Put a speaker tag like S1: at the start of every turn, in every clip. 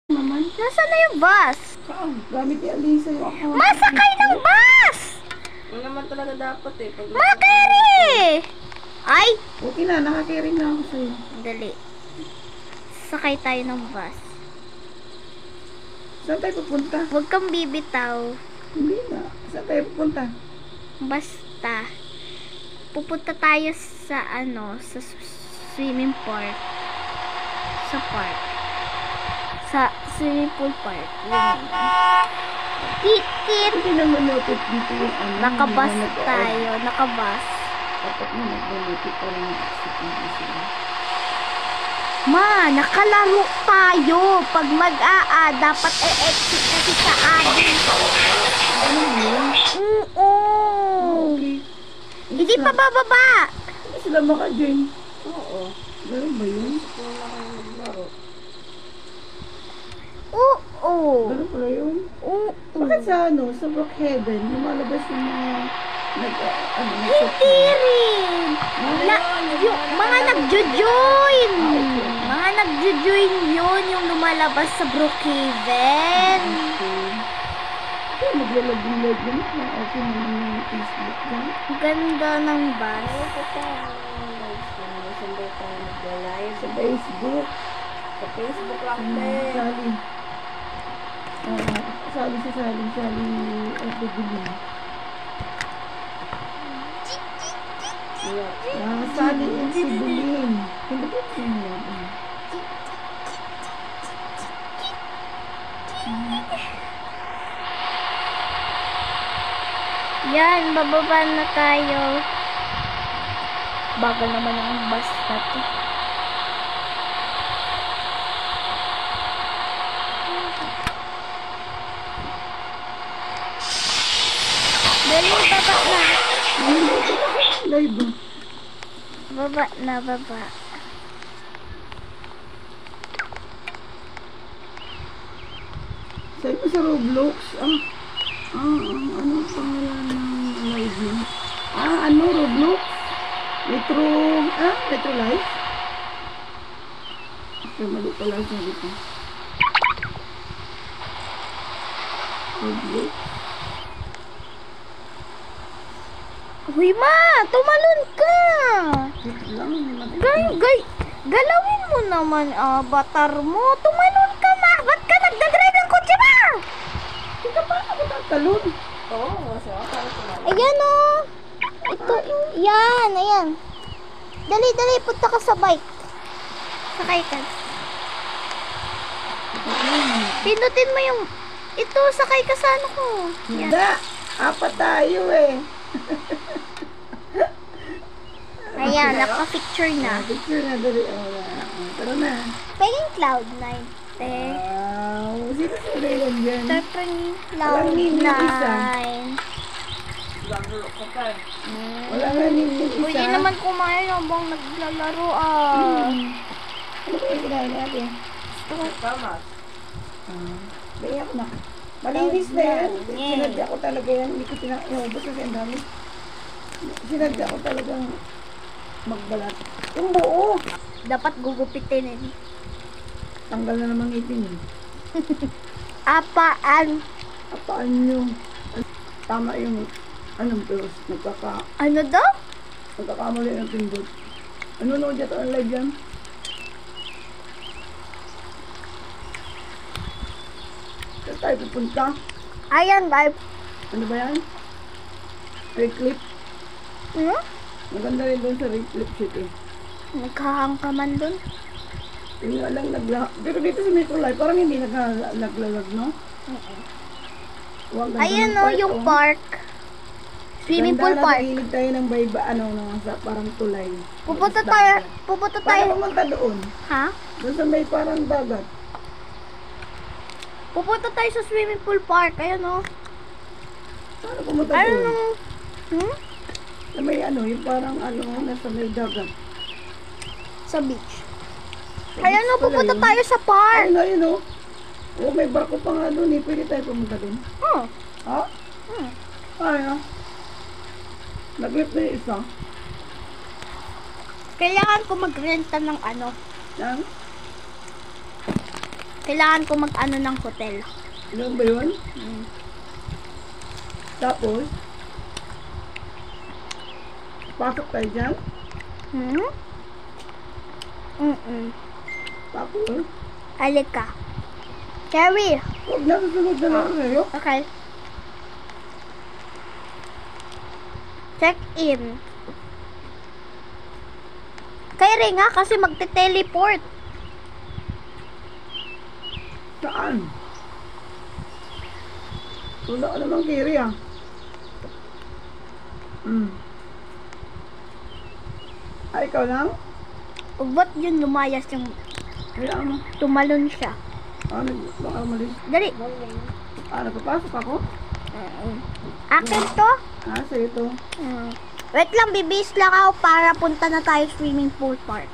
S1: Naman.
S2: Nasaan na yung bus?
S1: Gamit ni Alisa yung account.
S2: Masakay ng bus!
S3: Ano naman talaga dapat eh. Pag
S2: Makere! Ay!
S1: Okay na, nakakiring na ako sa'yo.
S2: Dali. Sakay tayo ng bus.
S1: Saan tayo pupunta?
S2: Huwag kang bibitaw.
S1: Hindi na. Saan tayo pupunta?
S2: Basta. Pupunta tayo sa sa swimming park. Sa park. Sa swimming pool park. Titit!
S1: Hindi na malapit dito yung ano.
S2: Nakabus
S1: hindi na
S2: tayo. Nakabus.
S1: Dapat na nagmalapit pa rin yung exit sila.
S2: Ma, nakalaro tayo. Pag dapat exit kasi sa atin.
S1: Ano yun?
S2: Oo.
S1: Okay.
S2: Hindi pa bababa.
S1: Hindi sila maka-join.
S3: Oo.
S1: Meron ba yun?
S3: Kung na kayo maglaro.
S2: Oo.
S1: Meron pala yun?
S2: Oo.
S1: Bakit sa sa Brookhaven, lumalabas yung mga
S2: Hindi rin. Yung mga nagjo-join. Mga nagjo-join yun yung lumalabas sa Brookhaven.
S1: Okay, maglalaging-lag yun. Okay na yung Facebook dyan.
S2: Ganda ng bus.
S3: Ito pa. Saan tayo mag-live?
S1: Sa Facebook.
S3: Sa Facebook lang
S1: Sally. Sally, Epidemia. Sally, Epidemia. Hindi ba ito yun?
S2: Yan, bababa na tayo. Bagal naman ang bus na to. Dali, baba na.
S1: Live ba?
S2: Baba na, baba.
S1: Sabi ko sa Roblox, ano pangalan ng live yun? Roblox? Metro Live? Okay, mali pala sabi ko. Roblox?
S2: Uy, ma! Tumalon ka!
S1: Wait lang, hindi
S2: Galawin mo naman avatar mo. Tumalon ka, ma! Ba't ka nagdadrive ng kotse ba?
S1: Hindi ka pa ako tatalon.
S3: Oo, kasi ako parang sumali.
S2: Ayan o. Ito, yan, ayan. Dali, punta ka sa bike. Sakay ka. Pindutin mo yung, ito, sakay ka sa ano ko. Yan.
S1: Hindi! Apat tayo eh.
S2: Ayan, naka-picture na.
S1: Picture na dali. Tara na.
S2: Paging Cloud9.
S1: Sino sila yun dyan?
S2: Tapos
S1: Walang name yung isa.
S2: Cloud9.
S3: Laro ka pa.
S1: Wala nga name yung isa.
S2: Pwede naman kumain habang naglalaro
S1: Ano ba yung kinain natin?
S3: Tama.
S1: Bayak na. Malinis na yan.
S2: Yeah.
S1: Sinadya ko talaga yan. Hindi ko inaubos kasi ang dami. Sinadya ko talagang magbalat. Yung buo.
S2: Dapat gugupitin eh.
S1: Tanggal na namang ngipin eh.
S2: Apaan?
S1: Apaan yung tama yung pero
S2: Ano daw?
S1: nagkakamali ng pindot. Ano dyan ito ang live yan? Saan tayo pupunta?
S2: Ayan, guys.
S1: Ano ba yan? Red Cliff?
S2: Hmm?
S1: Maganda rin doon sa Red Cliff City.
S2: Naghahang ka man dun.
S1: Yung nga lang pero dito sa Metro Life, parang hindi naglalag, no?
S2: Ayan o, yung park. Swimming pool park.
S1: Nakikinig tayo ng sa parang tulay.
S2: Pupunta
S1: Paano
S2: tayo.
S1: pumunta doon?
S2: Ha?
S1: Doon sa may parang dagat.
S2: Pupunta tayo sa swimming pool park. Ayan o.
S1: Paano pumunta
S2: Ano
S1: doon?
S2: nung... Hmm?
S1: Sa may yung parang nasa may dagat.
S2: Sa beach. Ayan o, pupunta tayo sa park.
S1: Ayun o. Oh, may barko pa nga doon eh. Pwede tayo pumunta doon.
S2: Hmm.
S1: Ha?
S2: Hmm.
S1: Ay, nag-lift na yung isa.
S2: Kailangan ko magrenta ng
S1: Yan.
S2: Kailangan ko mag-ano ng hotel.
S1: Ilan ba yun? Tapos, pasok tayo dyan.
S2: Hmm?
S1: Tapos,
S2: Halika. Cherry.
S1: huwag na susunod na lang sa'yo.
S2: Okay. Check in. Kay Ray nga kasi magte-teleport.
S1: Saan? Wala ka namang kiri ah. Ay, ikaw lang?
S2: O ba't yun lumayas yung
S1: Kaya ano?
S2: tumalon siya?
S1: Ano? Baka mali.
S2: Dali.
S1: Napapasok ako?
S2: Akin to?
S1: Sa'yo to.
S2: Wait lang, bibis lang ako para punta na tayo swimming pool park.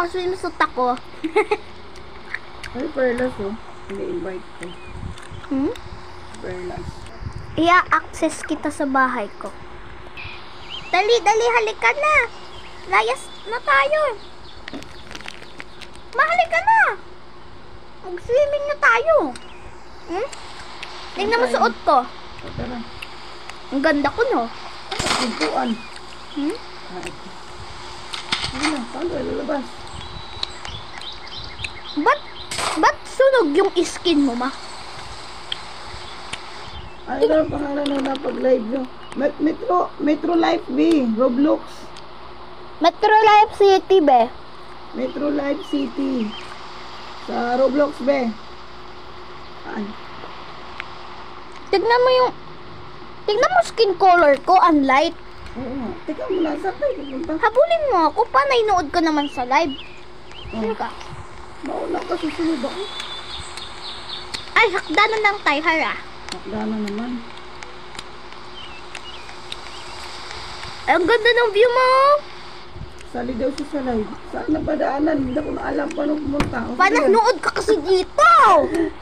S2: Ang swimsuit ako.
S1: Ay, Perlas oh. Ini-invite ko. Perlas.
S2: Ia-access kita sa bahay ko. Dali, halika na. Layas na tayo. Mahalika na. Mag-swimming na tayo. Tingnan mo suot ko.
S1: Tara.
S2: Ang ganda ko, no?
S1: Pintuan. Hindi na, paano tayo lalabas?
S2: Ba't sunog yung skin mo, ma?
S1: Ano na ang pangalan na napag-live nyo? Metro Life B. Roblox.
S2: Metro Life City, be.
S1: Metro Life City. Sa Roblox be. Ay.
S2: Tignan mo skin color ko, ang light.
S1: Oo nga. Teka muna, saan tayo pupunta?
S2: Habulin mo ako, panay nood ka naman sa live. Ano ka?
S1: Mauna ka, susunod ako.
S2: Ay, hakdanan ng tayo, hara.
S1: Nakdana naman.
S2: Ang ganda ng view mo.
S1: Sali daw siya sa live. Saan na ba daanan? Hindi ko na alam paano pumunta. O, sige.
S2: Pananood ka kasi dito.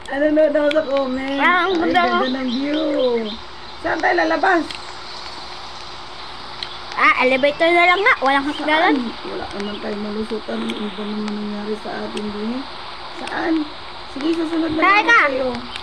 S1: Nanonood ako sa comment.
S2: Ang
S1: Ay,
S2: ganda.
S1: ganda ng view. Saan tayo lalabas?
S2: Elevator na lang nga. Walang hakdanan.
S1: Wala naman tayo malusutan. Ano ba naman nangyari sa atin din? Saan? Sige, susunod na
S2: Teka.
S1: lang kayo.